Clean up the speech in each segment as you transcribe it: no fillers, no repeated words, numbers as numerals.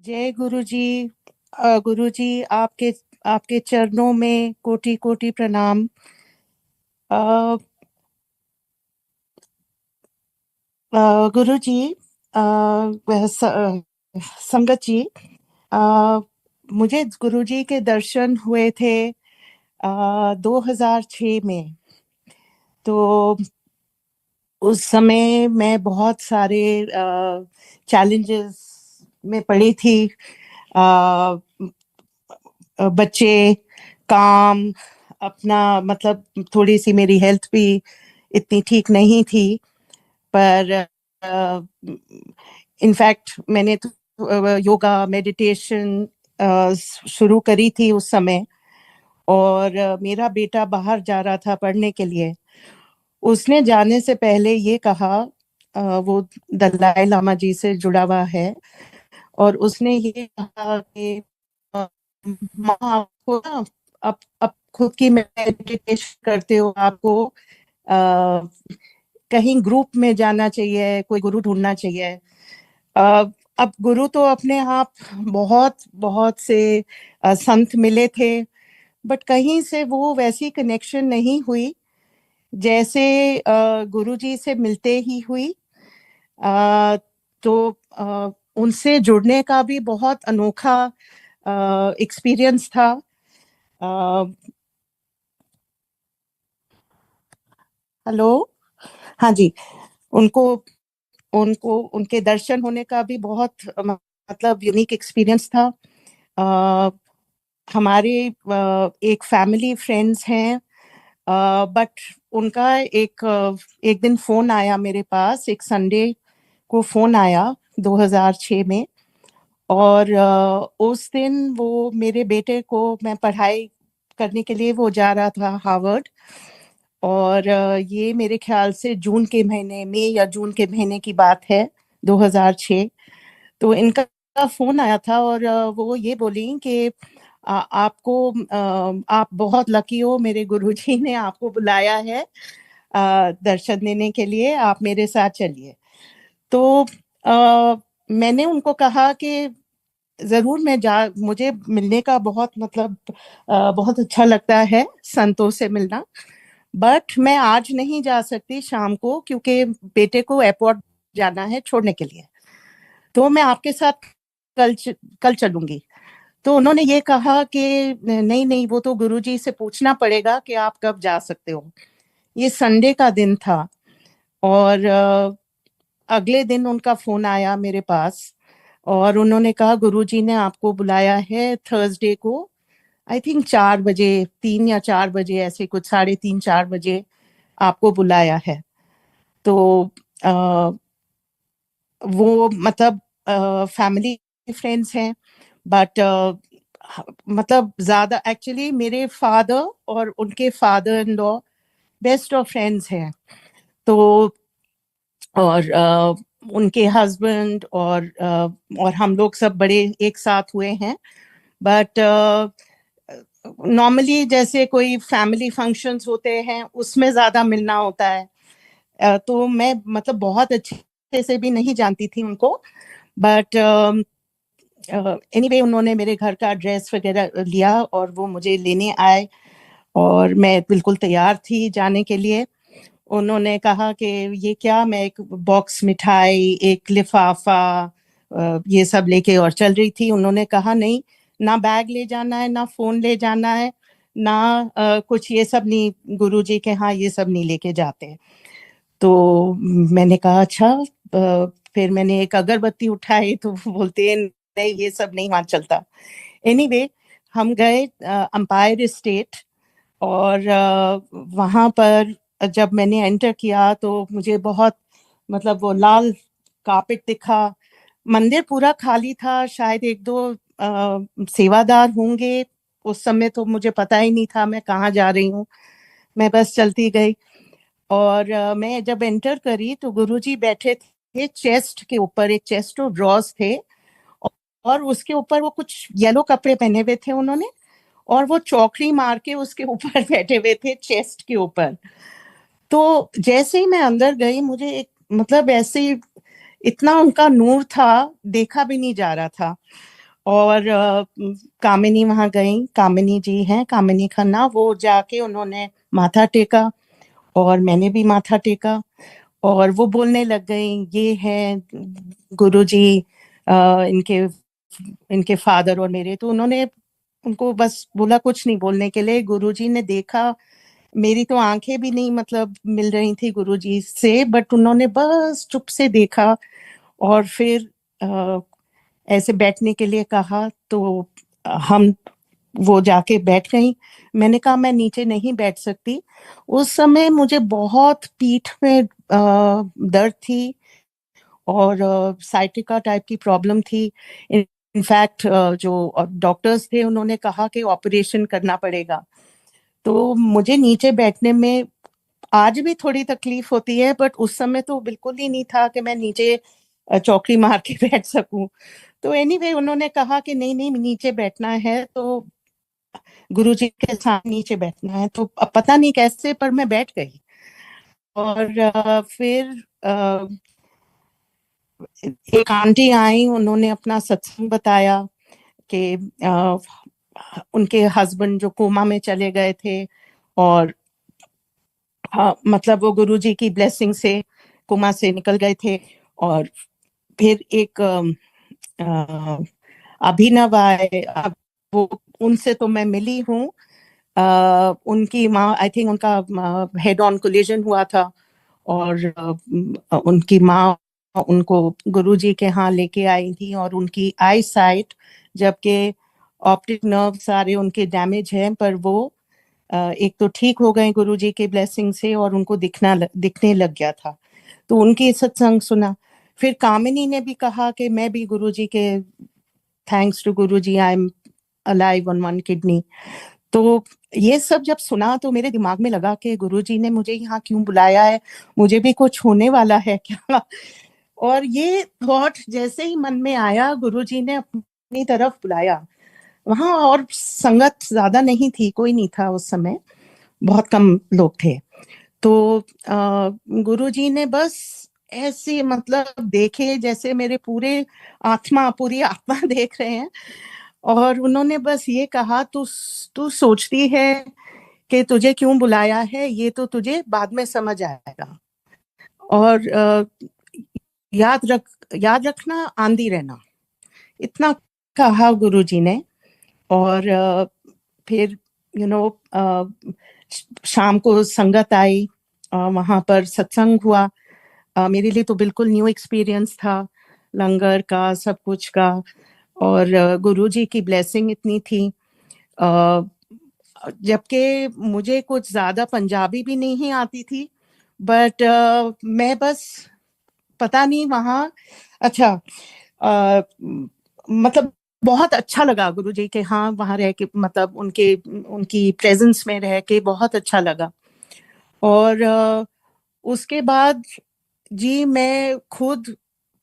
जय गुरु जी। गुरु जी, आपके आपके चरणों में कोटि कोटि प्रणाम। अ, गुरु जी, संगत जी, अ, मुझे गुरु जी के दर्शन हुए थे 2006 में। तो उस समय मैं बहुत सारे चैलेंजेस में पड़ी थी। अ, बच्चे, काम, अपना मतलब थोड़ी सी मेरी हेल्थ भी इतनी ठीक नहीं थी। पर इनफैक्ट मैंने तो योगा मेडिटेशन शुरू करी थी उस समय। और मेरा बेटा बाहर जा रहा था पढ़ने के लिए। उसने जाने से पहले ये कहा, वो दलाई लामा जी से जुड़ा हुआ है, और उसने ये कहा कि माँ आपको ना, अब खुद की मेडिटेशन करते हो, आपको कहीं ग्रुप में जाना चाहिए, कोई गुरु ढूंढना चाहिए। अ, अब गुरु तो अपने आप बहुत बहुत से संत मिले थे, बट कहीं से वो वैसी कनेक्शन नहीं हुई जैसे गुरु जी से मिलते ही हुई। अ, तो उनसे जुड़ने का भी बहुत अनोखा एक्सपीरियंस था। अ, हेलो। हाँ जी। उनको उनको उनके दर्शन होने का भी बहुत मतलब यूनिक एक्सपीरियंस था। अ, हमारे एक फैमिली फ्रेंड्स हैं, बट उनका एक दिन फोन आया मेरे पास, एक संडे को फोन आया 2006 में। और उस दिन वो मेरे बेटे को, मैं पढ़ाई करने के लिए वो जा रहा था हार्वर्ड। और ये मेरे ख्याल से जून के महीने में या जून के महीने की बात है, 2006। तो इनका फोन आया था, और वो ये बोली कि आपको आप बहुत लकी हो, मेरे गुरुजी ने आपको बुलाया है दर्शन देने के लिए, आप मेरे साथ चलिए। तो मैंने उनको कहा कि जरूर मैं जा मुझे मिलने का बहुत मतलब बहुत अच्छा लगता है संतों से मिलना, बट मैं आज नहीं जा सकती शाम को, क्योंकि बेटे को एयरपोर्ट जाना है छोड़ने के लिए। तो मैं आपके साथ कल चलूंगी। तो उन्होंने ये कहा कि नहीं नहीं, वो तो गुरुजी से पूछना पड़ेगा कि आप कब जा सकते हो। ये संडे का दिन था। और अगले दिन उनका फोन आया मेरे पास, और उन्होंने कहा गुरुजी ने आपको बुलाया है थर्सडे को, आई थिंक 4 बजे, 3 या 4 बजे, ऐसे कुछ 3:30 4 बजे आपको बुलाया है। तो आ, वो मतलब फैमिली फ्रेंड्स हैं, बट मतलब ज्यादा एक्चुअली मेरे फादर और उनके father in law best of friends हैं। तो और उनके हस्बैंड और हम लोग सब बड़े एक साथ हुए हैं। बट नॉर्मली जैसे कोई फैमिली फंक्शंस होते हैं उसमें ज्यादा मिलना होता है। तो मैं मतलब बहुत अच्छे से भी नहीं जानती थी उनको, बट एनीवे उन्होंने मेरे घर का एड्रेस वगैरह लिया और वो मुझे लेने आए, और मैं बिल्कुल तैयार थी जाने के लिए। उन्होंने कहा कि ये क्या, मैं एक बॉक्स मिठाई, एक लिफाफा, ये सब लेके और चल रही थी। उन्होंने कहा नहीं, ना बैग ले जाना है, ना फोन ले जाना है, ना कुछ ये सब नहीं, गुरुजी के हाँ ये सब नहीं लेके जाते। तो मैंने कहा अच्छा। फिर मैंने एक अगरबत्ती उठाई तो वो बोलते हैं नहीं ये सब नहीं वहां चलता। एनीवे हम गए अंपायर स्टेट। और वहां पर जब मैंने एंटर किया तो मुझे बहुत मतलब वो लाल कारपेट दिखा। मंदिर पूरा खाली था, शायद एक दो सेवादार होंगे। उस समय तो मुझे पता ही नहीं था मैं कहाँ जा रही हूँ, मैं बस चलती गई। और मैं जब एंटर करी तो गुरुजी बैठे थे चेस्ट के ऊपर, एक चेस्ट और ड्रॉर्स थे, और उसके ऊपर वो कुछ येलो कपड़े पहने हुए थे उन्होंने, और वो चौकड़ी मार के उसके ऊपर बैठे हुए थे चेस्ट के ऊपर। तो जैसे ही मैं अंदर गई मुझे एक मतलब ऐसे ही इतना उनका नूर था, देखा भी नहीं जा रहा था। और कामिनी वहां गई, कामिनी जी हैं, कामिनी खन्ना, वो जाके उन्होंने माथा टेका और मैंने भी माथा टेका। और वो बोलने लग गई, ये है गुरुजी, इनके इनके फादर और मेरे। तो उन्होंने उनको बस बोला कुछ नहीं बोलने के लिए। गुरुजी ने देखा, मेरी तो आंखें भी नहीं मतलब मिल रही थी गुरुजी से, बट उन्होंने बस चुप से देखा और फिर ऐसे बैठने के लिए कहा। तो हम वो जाके बैठ गई। मैंने कहा मैं नीचे नहीं बैठ सकती। उस समय मुझे बहुत पीठ में दर्द थी और साइटिका टाइप की प्रॉब्लम थी। इनफैक्ट जो डॉक्टर्स थे उन्होंने कहा कि ऑपरेशन करना पड़ेगा। तो मुझे नीचे बैठने में आज भी थोड़ी तकलीफ होती है, बट उस समय तो बिल्कुल ही नहीं था कि मैं नीचे चौकड़ी मार के बैठ सकूं। तो एनीवे उन्होंने कहा कि नहीं नहीं नीचे बैठना है, तो गुरुजी के साथ नीचे बैठना है। तो अब पता नहीं कैसे पर मैं बैठ गई। और फिर एक आंटी आई, उन्होंने अपना सत्संग बताया कि उनके हस्बैंड जो कोमा में चले गए थे, और हाँ मतलब वो गुरुजी की ब्लेसिंग से कोमा से निकल गए थे। और फिर एक अ, अभिनव आए। अब वो उनसे तो मैं मिली हूँ। उनकी माँ, आई थिंक उनका हेड ऑन कोलिजन हुआ था, और उनकी माँ उनको गुरुजी के यहाँ लेके आई थी, और उनकी आई साइट, जबकि ऑप्टिक नर्व सारे उनके डैमेज हैं, पर वो एक तो ठीक हो गए गुरुजी के ब्लेसिंग से, और उनको दिखने लग गया था। तो उनकी सत्संग सुना। फिर कामिनी ने भी कहा कि मैं भी गुरुजी के, thanks to Guruji I am alive on one kidney. तो ये सब जब सुना तो मेरे दिमाग में लगा कि गुरुजी ने मुझे यहाँ क्यों बुलाया है, मुझे भी कुछ होने वाला है क्या। और ये थॉट जैसे ही मन में आया, गुरुजी ने अपनी तरफ बुलाया वहां। और संगत ज्यादा नहीं थी, कोई नहीं था उस समय, बहुत कम लोग थे। तो गुरुजी ने बस ऐसे मतलब देखे जैसे मेरे पूरी आत्मा देख रहे हैं। और उन्होंने बस ये कहा, तू तू सोचती है कि तुझे क्यों बुलाया है, ये तो तुझे बाद में समझ आएगा। और याद रख, याद रखना, आंधी रहना, इतना कहा गुरुजी ने। और फिर यू नो शाम को संगत आई, वहां पर सत्संग हुआ। मेरे लिए तो बिल्कुल न्यू एक्सपीरियंस था, लंगर का, सब कुछ का। और गुरुजी की ब्लेसिंग इतनी थी, जबकि मुझे कुछ ज्यादा पंजाबी भी नहीं आती थी, बट मैं बस पता नहीं वहाँ, अच्छा मतलब बहुत अच्छा लगा गुरुजी के, हाँ वहाँ रह के, मतलब उनके उनकी प्रेजेंस में रह के बहुत अच्छा लगा। और उसके बाद जी मैं खुद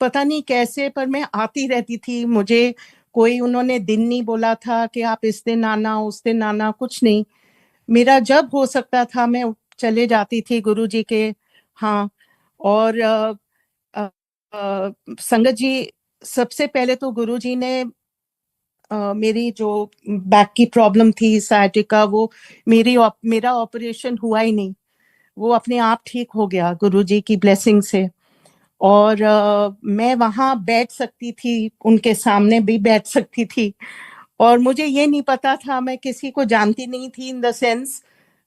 पता नहीं कैसे, पर मैं आती रहती थी। मुझे कोई उन्होंने दिन नहीं बोला था कि आप इस दिन आना उस दिन आना, कुछ नहीं। मेरा जब हो सकता था मैं चले जाती थी गुरुजी के। हाँ। और अ, संगत जी, सबसे पहले तो गुरुजी ने मेरी जो बैक की प्रॉब्लम थी sciatica, वो मेरा ऑपरेशन हुआ ही नहीं, वो अपने आप ठीक हो गया गुरुजी की ब्लेसिंग से। और मैं वहां बैठ सकती थी, उनके सामने भी बैठ सकती थी। और मुझे ये नहीं पता था, मैं किसी को जानती नहीं थी, इन द सेंस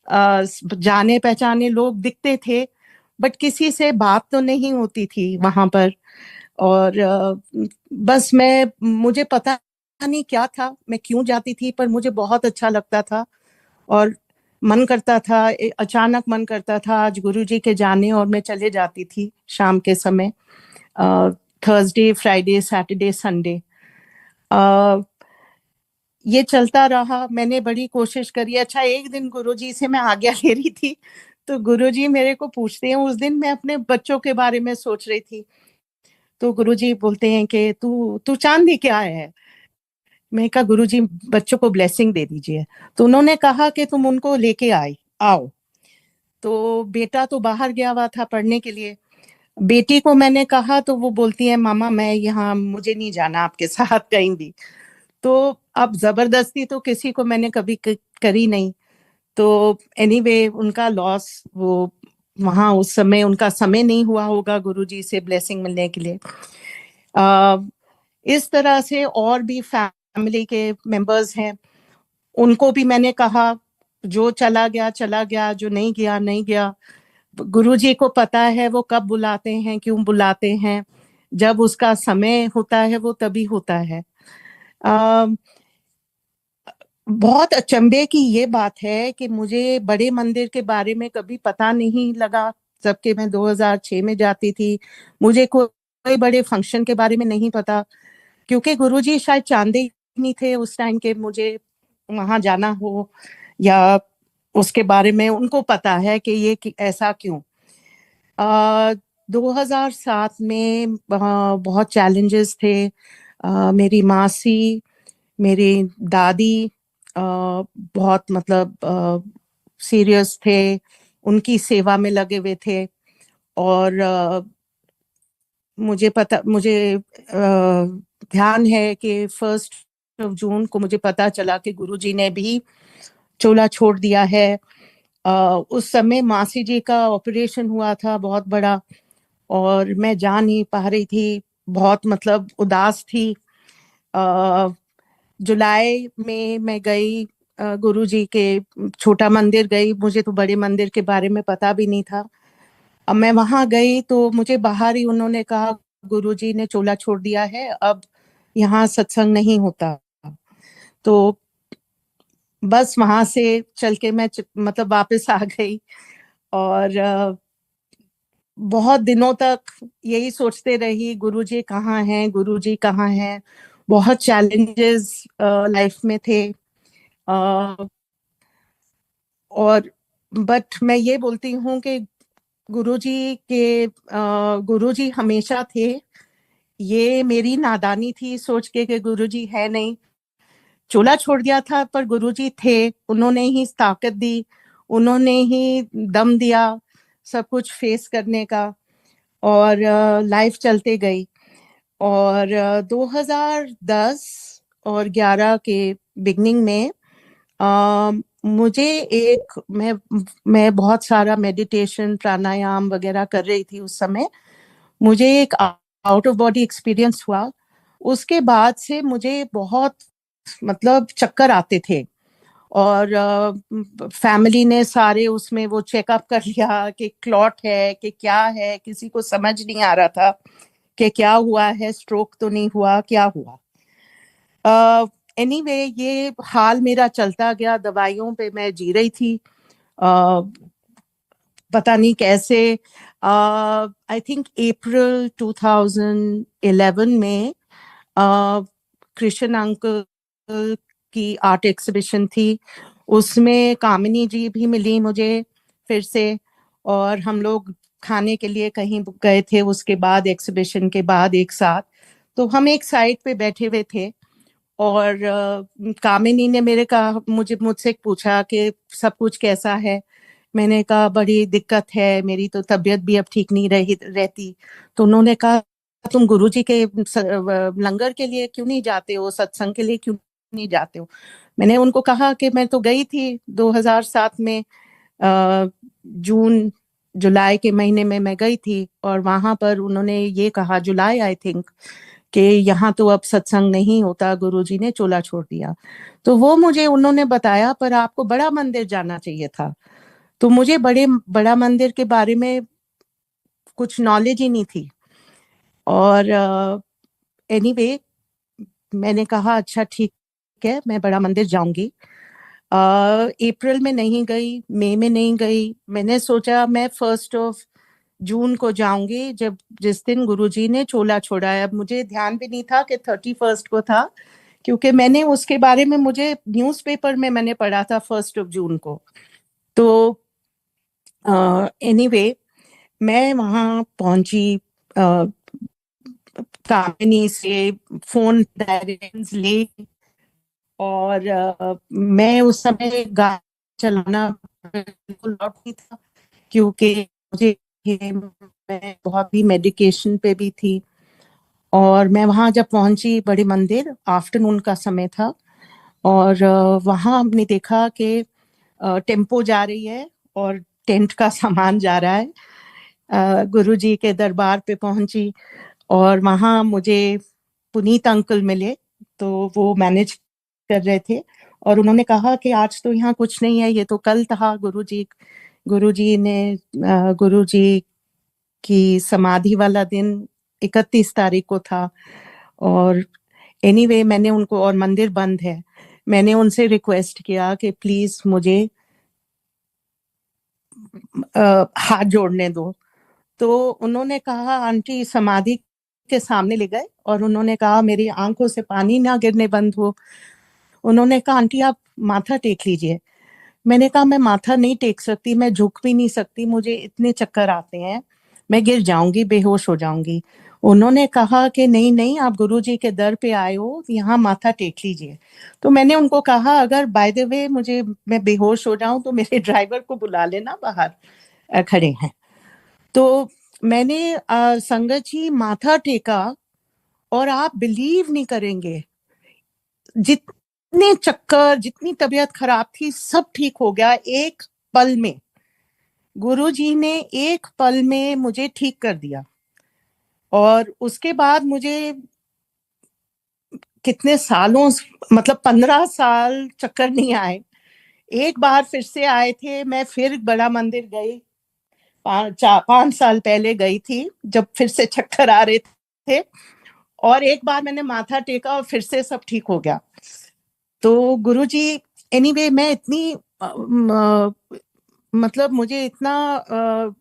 जाने पहचाने लोग दिखते थे, बट किसी से बात तो नहीं होती थी वहां पर। और बस मुझे पता नहीं क्या था, मैं क्यों जाती थी, पर मुझे बहुत अच्छा लगता था। और मन करता था, अचानक मन करता था आज गुरुजी के जाने, और मैं चले जाती थी शाम के समय, थर्सडे फ्राइडे सैटरडे संडे। ये चलता रहा, मैंने बड़ी कोशिश करी। अच्छा, एक दिन गुरुजी से मैं आज्ञा ले रही थी, तो गुरुजी मेरे को पूछते हैं, उस दिन मैं अपने बच्चों के बारे में सोच रही थी, तो गुरुजी बोलते हैं कि तू तू चांदी क्या है। मैं कहा गुरुजी बच्चों को ब्लेसिंग दे दीजिए। तो उन्होंने कहा कि तुम उनको लेके आओ। तो बेटा तो बाहर गया हुआ था पढ़ने के लिए, बेटी को मैंने कहा तो वो बोलती है मामा मैं यहाँ, मुझे नहीं जाना आपके साथ कहीं भी। तो अब जबरदस्ती तो किसी को मैंने कभी करी नहीं। तो एनीवे उनका लॉस, वो वहां उस समय उनका समय नहीं हुआ होगा गुरुजी से ब्लेसिंग मिलने के लिए। आ, इस तरह से और भी फैमिली के मेंबर्स हैं, उनको भी मैंने कहा जो चला गया, जो नहीं गया नहीं गया। गुरुजी को पता है वो कब बुलाते हैं, क्यों बुलाते हैं। जब उसका समय होता है वो तभी होता है। आ, बहुत अचंभे की ये बात है कि मुझे बड़े मंदिर के बारे में कभी पता नहीं लगा, जबकि मैं 2006 में जाती थी। मुझे कोई बड़े फंक्शन के बारे में नहीं पता, क्योंकि गुरुजी शायद चाहते ही नहीं थे उस टाइम के मुझे वहां जाना हो, या उसके बारे में उनको पता है कि ये ऐसा क्यों। 2007 में बहुत चैलेंजेस थे। मेरी मासी, मेरी दादी बहुत मतलब सीरियस थे, उनकी सेवा में लगे हुए थे। और मुझे ध्यान है कि 1 जून को मुझे पता चला कि गुरुजी ने भी चोला छोड़ दिया है। उस समय मासी जी का ऑपरेशन हुआ था बहुत बड़ा, और मैं जा नहीं पा रही थी, बहुत मतलब उदास थी। जुलाई में मैं गई गुरुजी के छोटा मंदिर गई, मुझे तो बड़े मंदिर के बारे में पता भी नहीं था। अब मैं वहां गई तो मुझे बाहर ही उन्होंने कहा गुरुजी ने चोला छोड़ दिया है, अब यहाँ सत्संग नहीं होता। तो बस वहां से चल के मैं मतलब वापस आ गई। और बहुत दिनों तक यही सोचते रही, गुरुजी कहाँ हैं, गुरुजी कहाँ हैं। बहुत चैलेंजेस लाइफ में थे। और बट मैं ये बोलती हूँ कि गुरुजी हमेशा थे। ये मेरी नादानी थी सोच के कि गुरुजी है नहीं। चोला छोड़ दिया था पर गुरुजी थे, उन्होंने ही ताकत दी, उन्होंने ही दम दिया सब कुछ फेस करने का। और लाइफ चलते गई। और 2010 और 11 के बिगनिंग में अ, मुझे एक मैं बहुत सारा मेडिटेशन प्राणायाम वगैरह कर रही थी उस समय। मुझे एक आउट ऑफ बॉडी एक्सपीरियंस हुआ। उसके बाद से मुझे बहुत मतलब चक्कर आते थे। और फैमिली ने सारे उसमें वो चेकअप कर लिया कि क्लॉट है कि क्या है, किसी को समझ नहीं आ रहा था कि क्या हुआ है, स्ट्रोक तो नहीं हुआ, क्या हुआ। एनीवे ये हाल मेरा चलता गया, दवाइयों पे मैं जी रही थी। पता नहीं कैसे। आई थिंक अप्रैल 2011 में कृष्ण अंकल की आर्ट एग्जीबिशन थी, उसमें कामिनी जी भी मिली मुझे फिर से। और हम लोग खाने के लिए कहीं गए थे उसके बाद, एग्जीबिशन के बाद एक साथ। तो हम एक साइड पे बैठे हुए थे, और कामिनी ने मुझसे पूछा कि सब कुछ कैसा है। मैंने कहा बड़ी दिक्कत है, मेरी तो तबीयत भी अब ठीक नहीं रहती। तो उन्होंने कहा तुम गुरुजी के लंगर के लिए क्यों नहीं जाते हो, सत्संग के लिए क्यों नहीं जाते हो। मैंने उनको कहा कि मैं तो गई थी 2007 में, जून जुलाई के महीने में मैं गई थी, और वहां पर उन्होंने ये कहा, जुलाई आई थिंक, कि यहाँ तो अब सत्संग नहीं होता, गुरुजी ने चोला छोड़ दिया। तो वो मुझे उन्होंने बताया पर आपको बड़ा मंदिर जाना चाहिए था। तो मुझे बड़ा मंदिर के बारे में कुछ नॉलेज ही नहीं थी। और एनीवे मैंने कहा अच्छा ठीक है, मैं बड़ा मंदिर जाऊंगी। अप्रैल में नहीं गई, मई में नहीं गई। मैंने सोचा मैं 1 जून को जाऊंगी, जब जिस दिन गुरुजी ने चोला छोड़ा है। अब मुझे ध्यान भी नहीं था कि 31 को था, क्योंकि मैंने उसके बारे में मुझे न्यूज़पेपर में मैंने पढ़ा था 1 जून को। तो एनीवे मैं वहां पहुंची, अ, कामिनी से फोन डायरेक्शंस ले। और मैं उस समय गाड़ी चलाना बिल्कुल आउट नहीं था, क्योंकि मुझे मैं बहुत भी मेडिकेशन पे भी थी। और मैं वहाँ जब पहुंची बड़े मंदिर, आफ्टरनून का समय था, और वहाँ हमने देखा कि टेम्पो जा रही है और टेंट का सामान जा रहा है। गुरुजी के दरबार पे पहुंची और वहाँ मुझे पुनीत अंकल मिले, तो वो मैनेज कर रहे थे, और उन्होंने कहा कि आज तो यहाँ कुछ नहीं है, ये तो कल था। गुरुजी की समाधि वाला दिन 31 तारीख को था। और एनीवे मैंने उनको, और मंदिर बंद है, मैंने उनसे रिक्वेस्ट किया कि प्लीज मुझे हाथ जोड़ने दो। तो उन्होंने कहा, आंटी समाधि के सामने ले गए और उन्होंने कहा, मेरी आंखों से पानी ना गिरने बंद हो, उन्होंने कहा आंटी आप माथा टेक लीजिए। मैंने कहा मैं माथा नहीं टेक सकती, मैं झुक भी नहीं सकती, मुझे इतने चक्कर आते हैं, मैं गिर जाऊंगी, बेहोश हो जाऊंगी। उन्होंने कहा कि नहीं नहीं, आप गुरुजी के दर पे आए हो, यहाँ माथा टेक लीजिए। तो मैंने उनको कहा, अगर बाय द वे मैं बेहोश हो जाऊं तो मेरे ड्राइवर को बुला लेना, बाहर खड़े हैं। तो मैंने संगत जी माथा टेका, और आप बिलीव नहीं करेंगे, जितने चक्कर, जितनी तबीयत खराब थी, सब ठीक हो गया एक पल में। गुरुजी ने एक पल में मुझे ठीक कर दिया। और उसके बाद मुझे कितने सालों, मतलब 15 साल चक्कर नहीं आए। एक बार फिर से आए थे, मैं फिर बड़ा मंदिर गई, 5 साल पहले गई थी, जब फिर से चक्कर आ रहे थे, और एक बार मैंने माथा टेका और फिर से सब ठीक हो गया। तो गुरुजी, एनीवे मैं इतनी मतलब मुझे इतना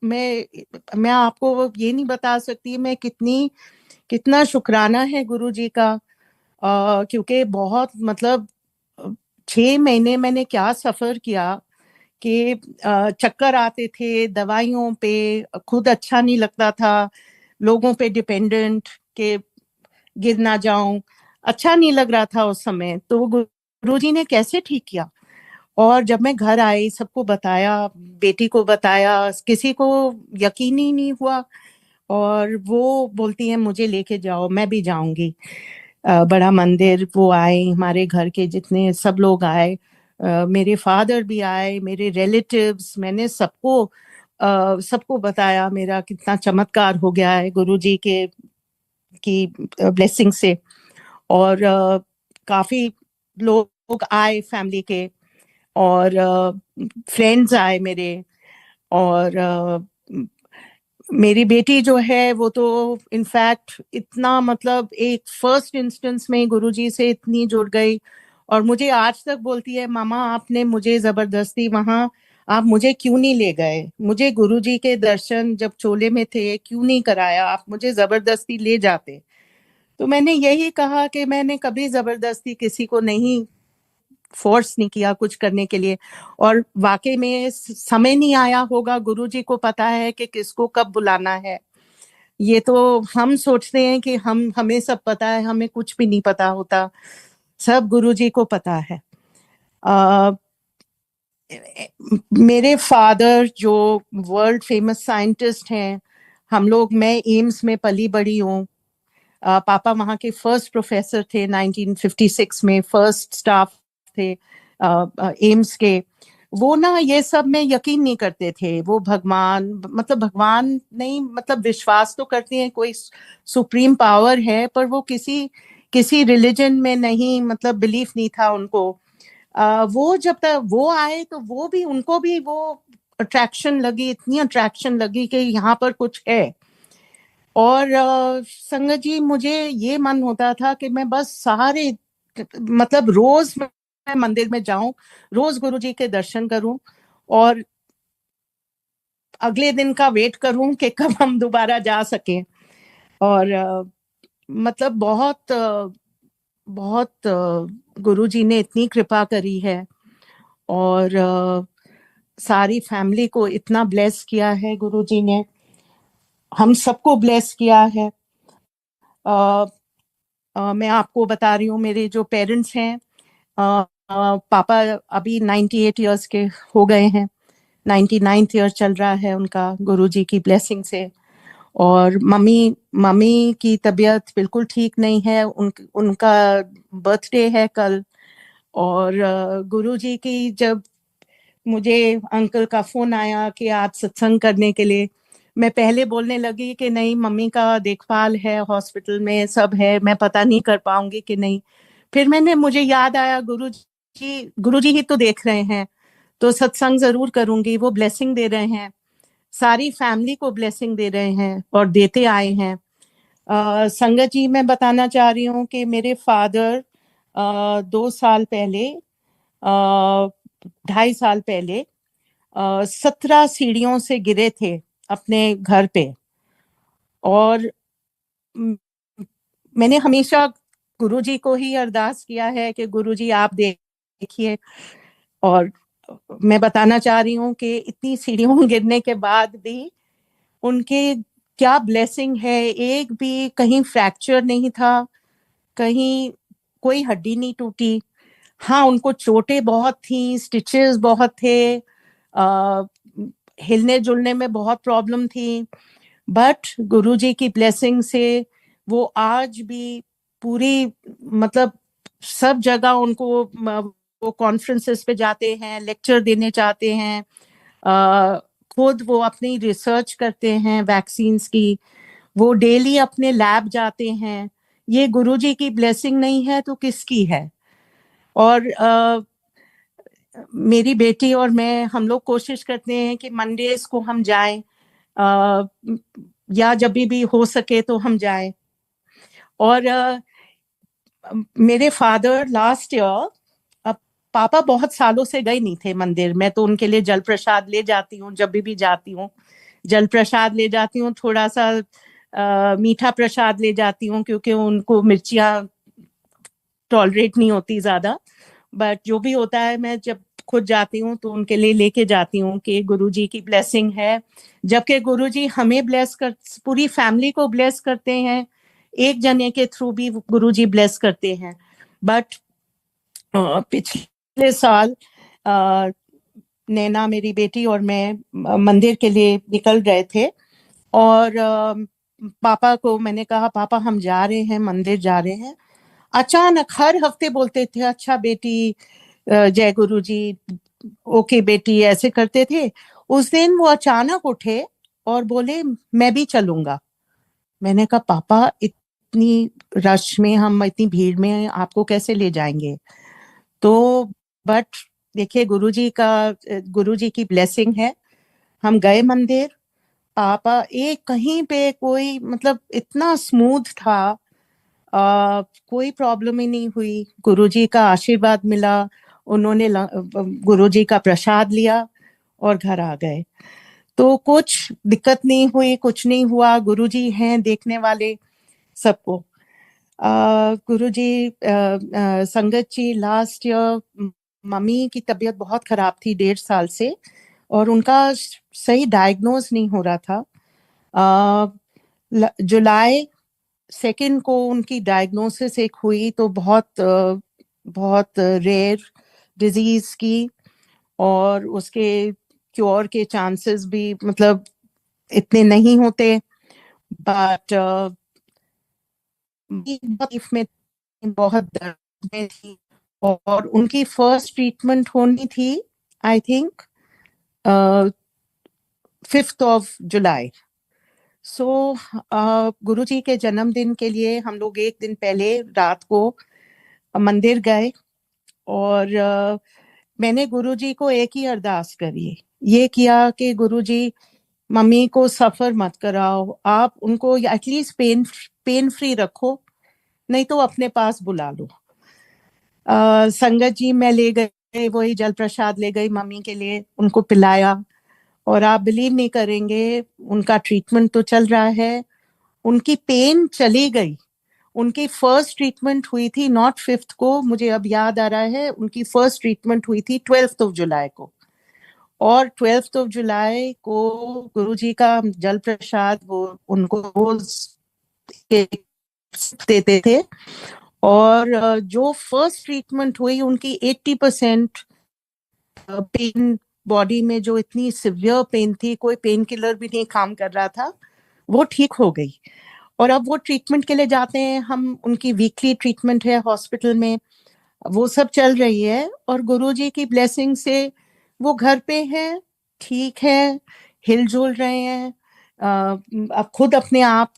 मैं आपको ये नहीं बता सकती मैं कितना शुक्राना है गुरुजी का। क्योंकि बहुत, मतलब 6 महीने मैंने क्या सफर किया कि चक्कर आते थे, दवाइयों पे, खुद अच्छा नहीं लगता था, लोगों पे डिपेंडेंट, के गिर ना जाऊं, अच्छा नहीं लग रहा था उस समय। तो गुरुजी ने कैसे ठीक किया। और जब मैं घर आई, सबको बताया, बेटी को बताया, किसी को यकीन ही नहीं हुआ। और वो बोलती है मुझे लेके जाओ, मैं भी जाऊंगी बड़ा मंदिर। वो आए, हमारे घर के जितने सब लोग आए, मेरे फादर भी आए, मेरे रिलेटिव्स, मैंने सबको बताया मेरा कितना चमत्कार हो गया है गुरुजी के की ब्लेसिंग से। और काफी लोग आए फैमिली के, और फ्रेंड्स आए मेरे। और मेरी बेटी जो है वो तो इनफैक्ट इतना, मतलब एक फर्स्ट इंस्टेंस में गुरुजी से इतनी जुड़ गई, और मुझे आज तक बोलती है, मामा आपने मुझे जबरदस्ती वहां, आप मुझे क्यों नहीं ले गए, मुझे गुरुजी के दर्शन जब चोले में थे क्यों नहीं कराया, आप मुझे जबरदस्ती ले जाते। तो मैंने यही कहा कि मैंने कभी जबरदस्ती किसी को नहीं, फोर्स नहीं किया कुछ करने के लिए। और वाकई में समय नहीं आया होगा, गुरुजी को पता है कि किसको कब बुलाना है। ये तो हम सोचते हैं कि हमें सब पता है, हमें कुछ भी नहीं पता होता, सब गुरुजी को पता है। आ, मेरे फादर जो वर्ल्ड फेमस साइंटिस्ट हैं, हम लोग, मैं एम्स में पली बड़ी हूँ। पापा वहाँ के फर्स्ट प्रोफेसर थे, 1956 में फर्स्ट स्टाफ थे एम्स के। वो ना ये सब में यकीन नहीं करते थे, वो भगवान, मतलब भगवान नहीं, मतलब विश्वास तो करते हैं कोई सुप्रीम पावर है, पर वो किसी किसी रिलीजन में नहीं, मतलब बिलीफ नहीं था उनको। वो जब तक वो आए तो वो भी, उनको भी वो अट्रैक्शन लगी, इतनी अट्रैक्शन लगी कि यहाँ पर कुछ है। और संगत जी, मुझे ये मन होता था कि मैं बस सारे, मतलब रोज मैं मंदिर में जाऊं, रोज गुरुजी के दर्शन करूं, और अगले दिन का वेट करूं कि कब हम दोबारा जा सकें। और मतलब बहुत गुरुजी ने इतनी कृपा करी है, और सारी फैमिली को इतना ब्लेस किया है गुरुजी ने, हम सबको ब्लेस किया है। अ, मैं आपको बता रही हूँ, मेरे जो पेरेंट्स हैं, पापा अभी 98 ईयर्स के हो गए हैं, 99th ईयर चल रहा है उनका गुरुजी की ब्लेसिंग से। और मम्मी मम्मी की तबीयत बिल्कुल ठीक नहीं है, उनका बर्थडे है कल। और गुरुजी की जब मुझे अंकल का फोन आया कि आज सत्संग करने के लिए, मैं पहले बोलने लगी कि नहीं, मम्मी का देखभाल है, हॉस्पिटल में सब है, मैं पता नहीं कर पाऊंगी कि नहीं। फिर मुझे याद आया, गुरुजी ही तो देख रहे हैं, तो सत्संग जरूर करूंगी। वो ब्लेसिंग दे रहे हैं, सारी फैमिली को ब्लेसिंग दे रहे हैं और देते आए हैं। संगत जी, मैं बताना चाह रही हूँ कि मेरे फादर 2 साल पहले, 2.5 साल पहले 17 सीढ़ियों से गिरे थे अपने घर पे। और म, मैंने हमेशा गुरुजी को ही अरदास किया है कि गुरुजी आप देखिए। और मैं बताना चाह रही हूँ कि इतनी सीढ़ियों गिरने के बाद भी उनके क्या ब्लेसिंग है, एक भी कहीं फ्रैक्चर नहीं था, कहीं कोई हड्डी नहीं टूटी। हाँ, उनको चोटें बहुत थी, स्टिचेस बहुत थे, हिलने जुलने में बहुत प्रॉब्लम थी, बट गुरुजी की ब्लेसिंग से वो आज भी पूरी, मतलब सब जगह उनको, वो कॉन्फ्रेंसेस पे जाते हैं, लेक्चर देने चाहते हैं, खुद वो अपनी रिसर्च करते हैं वैक्सीन्स की, वो डेली अपने लैब जाते हैं। ये गुरुजी की ब्लेसिंग नहीं है तो किसकी है? और मेरी बेटी और मैं, हम लोग कोशिश करते हैं कि मंडेज को हम जाएं, अ, या जब भी हो सके तो हम जाएं। और मेरे फादर लास्ट ईयर, अब पापा बहुत सालों से गए नहीं थे मंदिर। मैं तो उनके लिए जल प्रसाद ले जाती हूँ, जब भी जाती हूँ जल प्रसाद ले जाती हूँ, थोड़ा सा मीठा प्रसाद ले जाती हूँ, क्योंकि उनको मिर्चियाँ टॉलरेट नहीं होती ज्यादा। बट जो भी होता है, मैं जब खुद जाती हूँ तो उनके लिए लेके जाती हूँ कि गुरुजी की ब्लेसिंग है। जबकि गुरुजी हमें ब्लेस कर, पूरी फैमिली को ब्लेस करते हैं, एक जने के थ्रू भी गुरुजी ब्लेस करते हैं। बट पिछले साल नैना मेरी बेटी और मैं मंदिर के लिए निकल रहे थे, और पापा को मैंने कहा, पापा हम जा रहे हैं, मंदिर जा रहे हैं। अचानक हर हफ्ते बोलते थे, अच्छा बेटी, जय गुरु जी, ओके बेटी, ऐसे करते थे। उस दिन वो अचानक उठे और बोले मैं भी चलूंगा। मैंने कहा पापा, इतनी रश में, हम इतनी भीड़ में आपको कैसे ले जाएंगे? तो बट देखिए, गुरुजी की ब्लेसिंग है। हम गए मंदिर, पापा एक कहीं पे कोई, मतलब इतना स्मूथ था, कोई प्रॉब्लम ही नहीं हुई। गुरुजी का आशीर्वाद मिला, उन्होंने गुरुजी का प्रसाद लिया और घर आ गए। तो कुछ दिक्कत नहीं हुई, कुछ नहीं हुआ। गुरुजी हैं देखने वाले सबको। गुरुजी, संगत जी, लास्ट ईयर मम्मी की तबीयत बहुत खराब थी 1.5 साल से, और उनका सही डायग्नोज नहीं हो रहा था। जुलाई 2 को उनकी डायग्नोसिस एक हुई, तो बहुत रेयर डिजीज की, और उसके क्योर के चांसेस भी, मतलब इतने नहीं होते। बट में बहुत दर्द में थी, और उनकी फर्स्ट ट्रीटमेंट होनी थी, आई थिंक 5 जुलाई। सो गुरु जी के जन्मदिन के लिए हम लोग एक दिन पहले रात को मंदिर गए, और मैंने गुरु जी को एक ही अरदास करी, ये किया कि गुरु जी, मम्मी को सफर मत कराओ, आप उनको एटलीस्ट पेन फ्री रखो, नहीं तो अपने पास बुला लो। संगत जी, मैं ले गई, वही जल प्रसाद ले गई मम्मी के लिए, उनको पिलाया, और आप बिलीव नहीं करेंगे, उनका ट्रीटमेंट तो चल रहा है, उनकी पेन चली गई। उनकी फर्स्ट ट्रीटमेंट हुई थी नॉट 5th को, मुझे अब याद आ रहा है, उनकी फर्स्ट ट्रीटमेंट हुई थी 12 जुलाई को। और 12 जुलाई को गुरुजी का जल प्रसाद वो उनको रोज देते थे। और जो फर्स्ट ट्रीटमेंट हुई, उनकी 80% पेन, बॉडी में जो इतनी सिवियर पेन थी, कोई पेन किलर भी नहीं काम कर रहा था, वो ठीक हो गई। और अब वो ट्रीटमेंट के लिए जाते हैं, हम उनकी वीकली ट्रीटमेंट है हॉस्पिटल में, वो सब चल रही है। और गुरुजी की ब्लेसिंग से वो घर पे हैं, ठीक है, हिलजुल रहे हैं, अब खुद अपने आप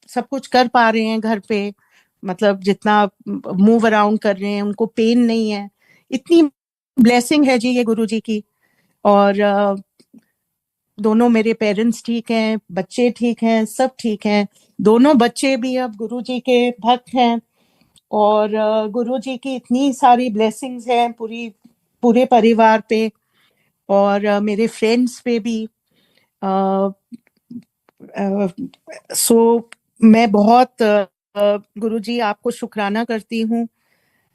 सब कुछ कर पा रहे हैं घर पे, मतलब जितना मूव अराउंड कर रहे हैं, उनको पेन नहीं है। इतनी ब्लेसिंग है जी ये गुरुजी की। और दोनों मेरे पेरेंट्स ठीक हैं, बच्चे ठीक हैं, सब ठीक हैं। दोनों बच्चे भी अब गुरुजी के भक्त हैं। और गुरुजी की इतनी सारी ब्लेसिंग्स हैं पूरे परिवार पे, और मेरे फ्रेंड्स पे भी। सो मैं बहुत गुरुजी आपको शुक्राना करती हूँ,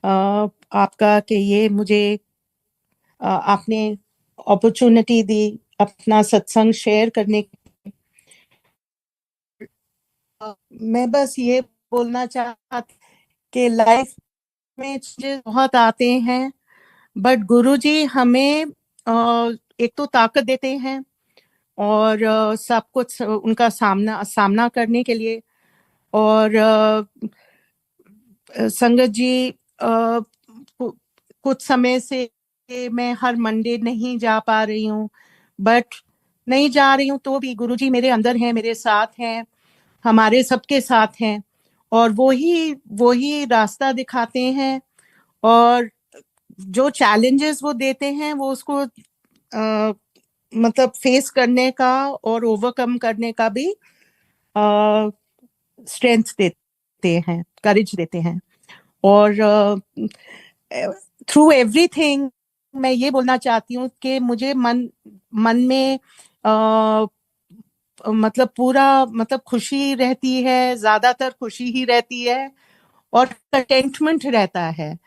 आपका, कि ये मुझे आपने अपॉर्चुनिटी दी अपना सत्संग शेयर करने की। मैं बस ये बोलना चाहती कि लाइफ में चेंजेस बहुत आते हैं, बट गुरुजी हमें एक तो ताकत देते हैं, और सब कुछ उनका सामना सामना करने के लिए। और संगत जी, कुछ समय से मैं हर मंडे नहीं जा पा रही हूँ, बट नहीं जा रही हूँ तो भी गुरुजी मेरे अंदर हैं, मेरे साथ हैं, हमारे सबके साथ हैं। और वो ही रास्ता दिखाते हैं, और जो चैलेंजेस वो देते हैं वो उसको मतलब फेस करने का और ओवरकम करने का भी स्ट्रेंथ देते हैं, करेज देते हैं। और थ्रू एवरीथिंग मैं ये बोलना चाहती हूँ कि मुझे मन में मतलब पूरा, मतलब खुशी रहती है, ज्यादातर खुशी ही रहती है, और कंटेंटमेंट रहता है।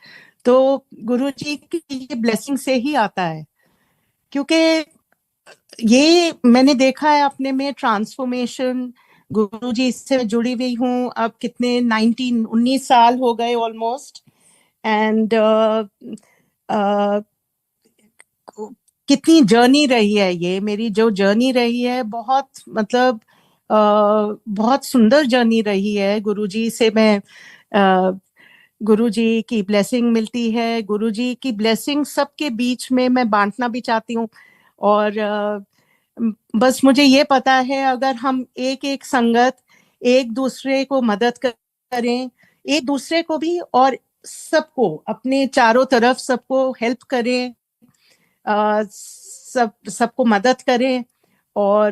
तो गुरु जी की ये ब्लेसिंग से ही आता है, क्योंकि ये मैंने देखा है अपने में ट्रांसफॉर्मेशन। गुरुजी से जुड़ी हुई हूँ अब कितने 19 साल हो गए ऑलमोस्ट। एंड कितनी जर्नी रही है, ये मेरी जो जर्नी रही है, बहुत मतलब बहुत सुंदर जर्नी रही है। गुरुजी से मैं गुरुजी की ब्लेसिंग मिलती है, गुरुजी की ब्लेसिंग सबके बीच में मैं बांटना भी चाहती हूँ। और बस मुझे ये पता है, अगर हम एक एक संगत एक दूसरे को मदद करें, एक दूसरे को भी और सबको अपने चारों तरफ सबको हेल्प करें, सबको मदद करें, और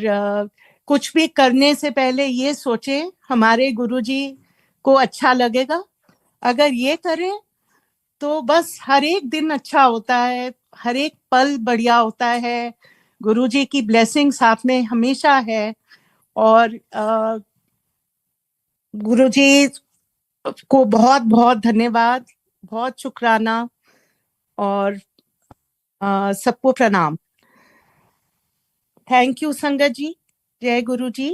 कुछ भी करने से पहले ये सोचे हमारे गुरुजी को अच्छा लगेगा। अगर ये करें तो बस हर एक दिन अच्छा होता है, हर एक पल बढ़िया होता है। गुरुजी की ब्लेसिंग साथ में हमेशा है। और गुरुजी को बहुत बहुत धन्यवाद, बहुत शुक्राना, और सबको प्रणाम। थैंक यू संगत जी। जय गुरु जी।